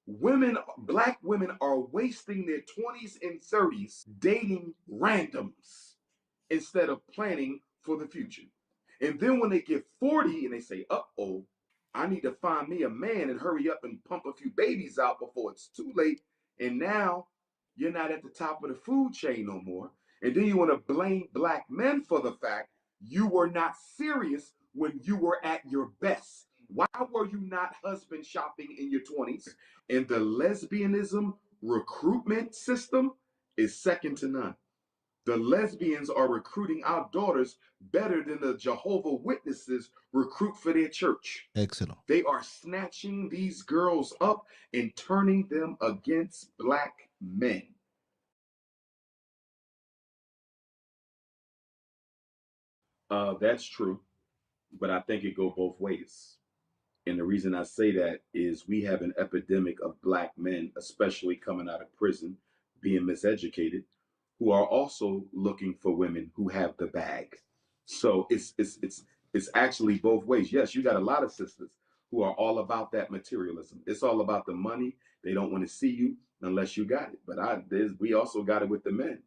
Women, black women are wasting their 20s and 30s dating randoms instead of planning for the future. And then when they get 40 and they say, uh-oh, I need to find me a man and hurry up and pump a few babies out before it's too late. And now you're not at the top of the food chain no more. And then you want to blame black men for the fact you were not serious when you were at your best. Why were you not husband shopping in your 20s? And the lesbianism recruitment system is second to none. The lesbians are recruiting our daughters better than the Jehovah Witnesses recruit for their church. Excellent. They are snatching these girls up and turning them against black men. That's true, but I think it go both ways. And the reason I say that is we have an epidemic of black men, especially coming out of prison, being miseducated, who are also looking for women who have the bag. So it's actually both ways. Yes, you got a lot of sisters who are all about that materialism. It's all about the money. They don't want to see you unless you got it. But we also got it with the men,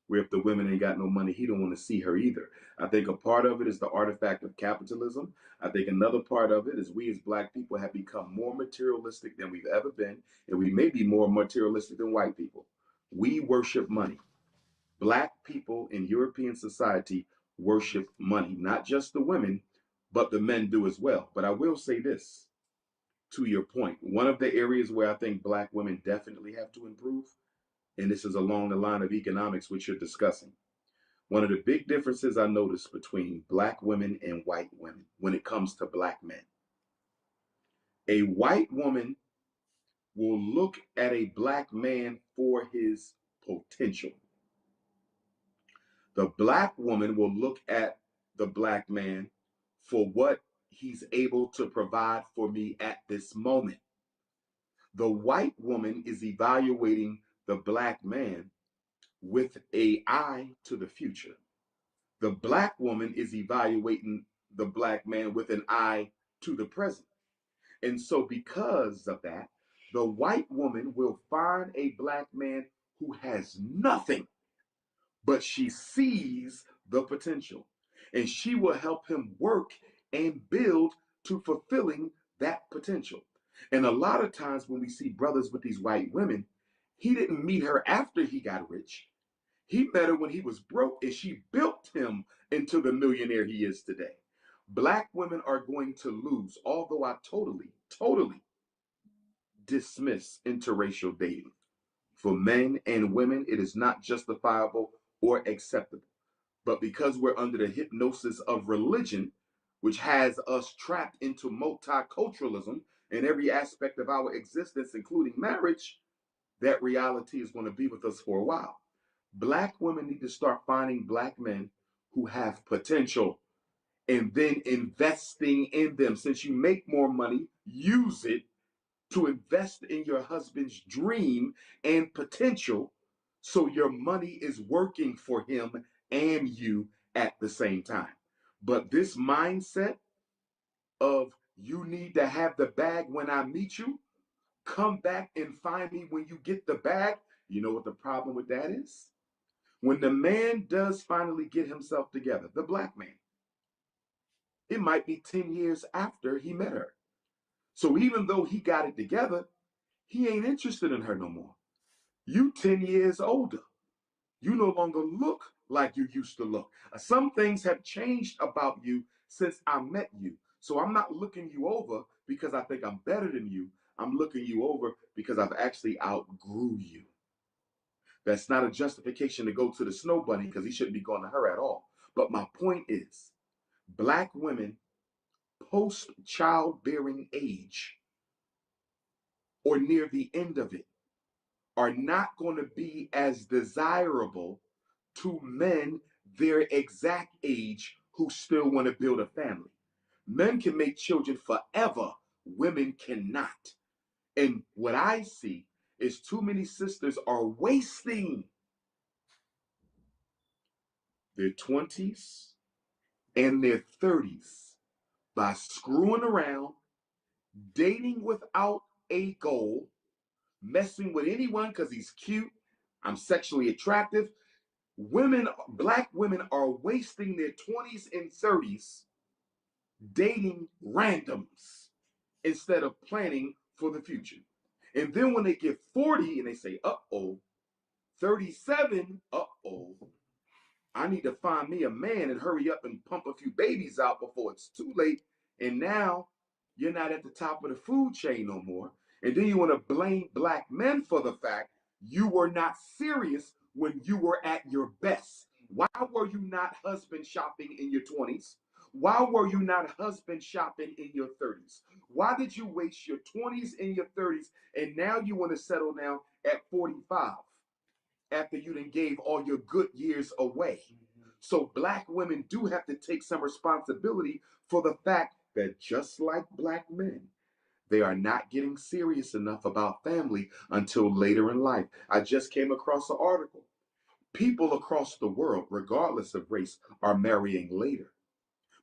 where if the women ain't got no money, he don't want to see her either. I think a part of it is the artifact of capitalism. I think another part of it is we as black people have become more materialistic than we've ever been, and we may be more materialistic than white people. We worship money. Black people in European society worship money, not just the women, but the men do as well. But I will say this, to your point, one of the areas where I think black women definitely have to improve, and this is along the line of economics, which you're discussing. One of the big differences I notice between black women and white women when it comes to black men. A white woman will look at a black man for his potential. The black woman will look at the black man for what he's able to provide for me at this moment. The white woman is evaluating the black man with an eye to the future. The black woman is evaluating the black man with an eye to the present. And so, because of that, the white woman will find a black man who has nothing, but she sees the potential. And she will help him work and build to fulfilling that potential. And a lot of times when we see brothers with these white women, he didn't meet her after he got rich. He met her when he was broke, and she built him into the millionaire he is today. Black women are going to lose, although I totally dismiss interracial dating. For men and women, it is not justifiable or acceptable. But because we're under the hypnosis of religion, which has us trapped into multiculturalism in every aspect of our existence, including marriage, that reality is going to be with us for a while. Black women need to start finding black men who have potential and then investing in them. Since you make more money, use it to invest in your husband's dream and potential so your money is working for him and you at the same time. But this mindset of you need to have the bag when I meet you, come back and find me when you get the bag, you know what the problem with that is? When the man does finally get himself together, the black man, it might be 10 years after he met her. So even though he got it together, he ain't interested in her no more. You 10 years older. You no longer look like you used to look. Some things have changed about you since I met you. So I'm not looking you over because I think I'm better than you. I'm looking you over because I've actually outgrew you. That's not a justification to go to the snow bunny because he shouldn't be going to her at all. But my point is, black women post childbearing age or near the end of it are not going to be as desirable to men their exact age who still want to build a family. Men can make children forever, women cannot. And what I see is too many sisters are wasting their 20s and their 30s by screwing around, dating without a goal, messing with anyone because he's cute, I'm sexually attractive. Women, black women are wasting their 20s and 30s dating randoms instead of planning for the future. And then when they get 40 and they say, uh-oh, 37, uh-oh, I need to find me a man and hurry up and pump a few babies out before it's too late. And now you're not at the top of the food chain no more. And then you want to blame black men for the fact you were not serious when you were at your best. Why were you not husband shopping in your 20s? Why were you not husband shopping in your 30s? Why did you waste your 20s and your 30s and now you want to settle down at 45? After you done gave all your good years away. So black women do have to take some responsibility for the fact that just like black men, they are not getting serious enough about family until later in life. I just came across an article. People across the world, regardless of race, are marrying later.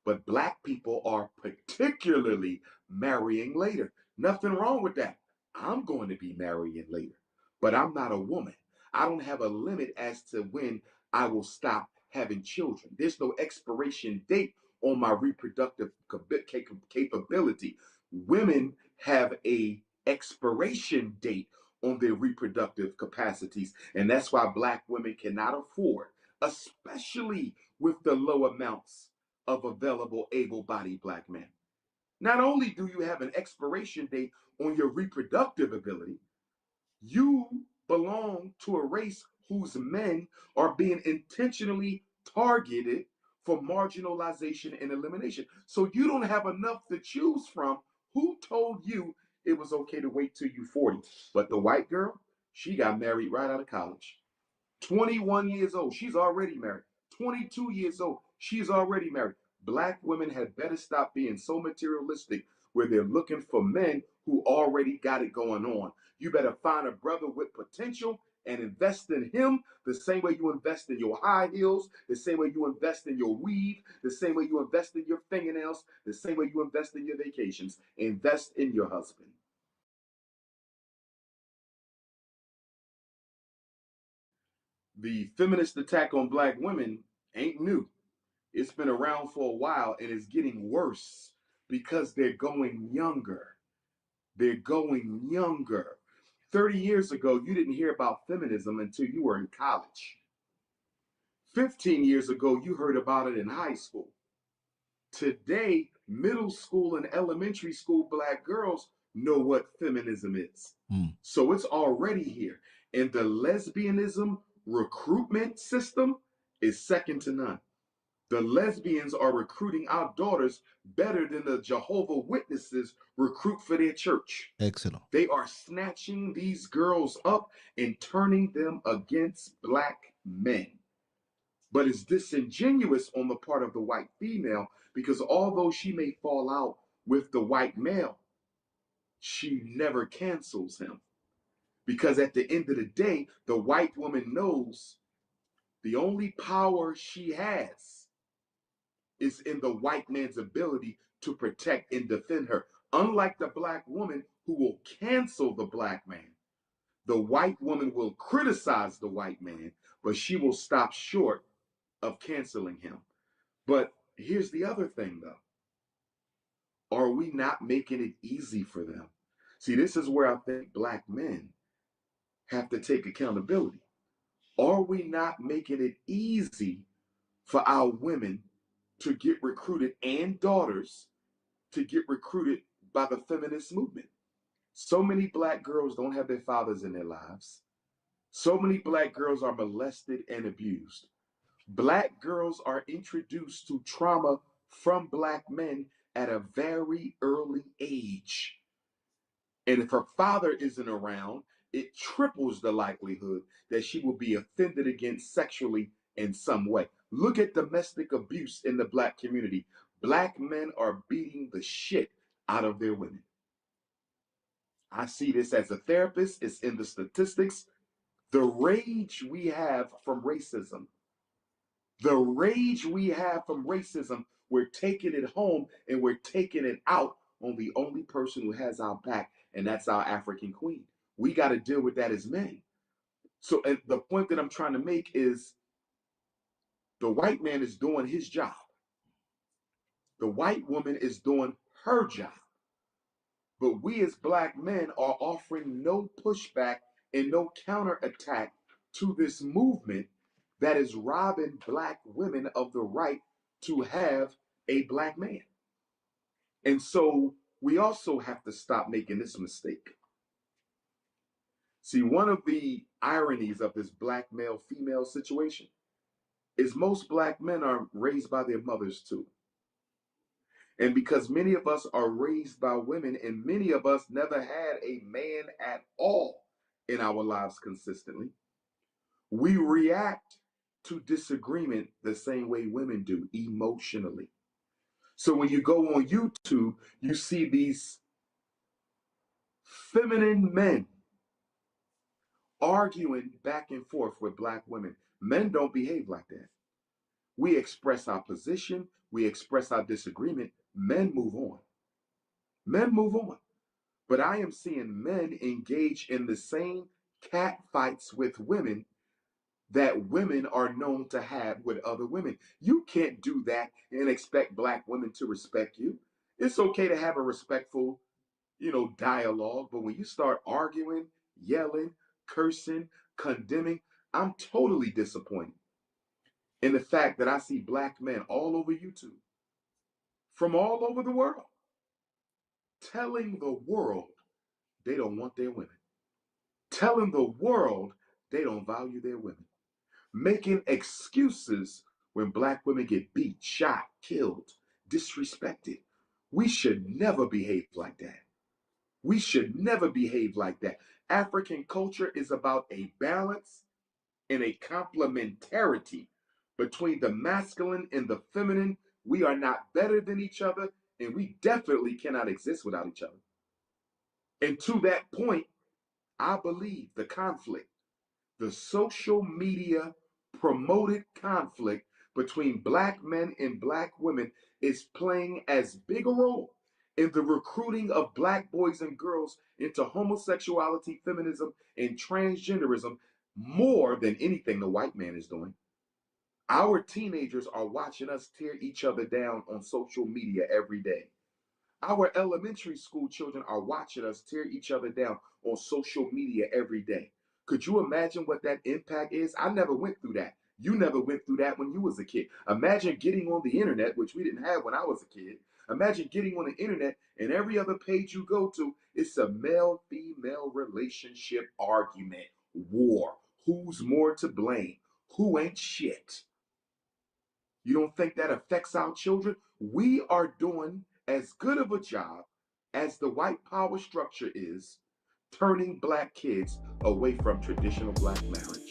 But black people are particularly marrying later. Nothing wrong with that. I'm going to be marrying later, but I'm not a woman. I don't have a limit as to when I will stop having children. There's no expiration date on my reproductive capability. Women have a expiration date on their reproductive capacities, and that's why black women cannot afford, especially with the low amounts of available able-bodied black men. Not only do you have an expiration date on your reproductive ability, you belong to a race whose men are being intentionally targeted for marginalization and elimination. So you don't have enough to choose from. Who told you it was okay to wait till you're 40? But the white girl, she got married right out of college. 21 years old, she's already married. 22 years old, she's already married. Black women had better stop being so materialistic where they're looking for men who already got it going on. You better find a brother with potential and invest in him the same way you invest in your high heels, the same way you invest in your weave, the same way you invest in your fingernails, the same way you invest in your vacations. Invest in your husband. The feminist attack on black women ain't new. It's been around for a while and it's getting worse because they're going younger. They're going younger. 30 years ago, you didn't hear about feminism until you were in college. 15 years ago, you heard about it in high school. Today, middle school and elementary school black girls know what feminism is. So it's already here. And the lesbianism recruitment system is second to none. The lesbians are recruiting our daughters better than the Jehovah Witnesses recruit for their church. Excellent. They are snatching these girls up and turning them against black men. But it's disingenuous on the part of the white female because although she may fall out with the white male, she never cancels him. Because at the end of the day, the white woman knows the only power she has is in the white man's ability to protect and defend her. Unlike the black woman who will cancel the black man, the white woman will criticize the white man, but she will stop short of canceling him. But here's the other thing, though. Are we not making it easy for them? See, this is where I think black men have to take accountability. Are we not making it easy for our women to get recruited and daughters to get recruited by the feminist movement? So many black girls don't have their fathers in their lives. So many black girls are molested and abused. Black girls are introduced to trauma from black men at a very early age. And if her father isn't around, it triples the likelihood that she will be offended against sexually in some way. Look at domestic abuse in the black community. Black men are beating the shit out of their women. I see this as a therapist. It's in the statistics. The rage we have from racism, we're taking it home and we're taking it out on the only person who has our back, and that's our African queen. We got to deal with that as men. So, and the point that I'm trying to make is the white man is doing his job. The white woman is doing her job. But we as black men are offering no pushback and no counterattack to this movement that is robbing black women of the right to have a black man. And so we also have to stop making this mistake. See, one of the ironies of this black male female situation is most black men are raised by their mothers too. And because many of us are raised by women, and many of us never had a man at all in our lives consistently, we react to disagreement the same way women do, emotionally. So when you go on YouTube, you see these feminine men arguing back and forth with black women. Men don't behave like that. We express our position, we express our disagreement. Men move on. Men move on. But I am seeing men engage in the same cat fights with women that women are known to have with other women. You can't do that and expect black women to respect you. It's okay to have a respectful, dialogue, but when you start arguing, yelling, cursing, condemning, I'm totally disappointed in the fact that I see black men all over YouTube, from all over the world, telling the world they don't want their women, telling the world they don't value their women, making excuses when black women get beat, shot, killed, disrespected. We should never behave like that. We should never behave like that. African culture is about a balance and a complementarity between the masculine and the feminine. We are not better than each other, and we definitely cannot exist without each other. And to that point, I believe the conflict, the social media promoted conflict between black men and black women, is playing as big a role in the recruiting of black boys and girls into homosexuality, feminism, and transgenderism more than anything the white man is doing. Our teenagers are watching us tear each other down on social media every day. Our elementary school children are watching us tear each other down on social media every day. Could you imagine what that impact is? I never went through that. You never went through that when you was a kid. Imagine getting on the internet, which we didn't have when I was a kid. Imagine getting on the internet and every other page you go to, it's a male-female relationship argument, war. Who's more to blame? Who ain't shit? You don't think that affects our children? We are doing as good of a job as the white power structure is turning black kids away from traditional black marriage.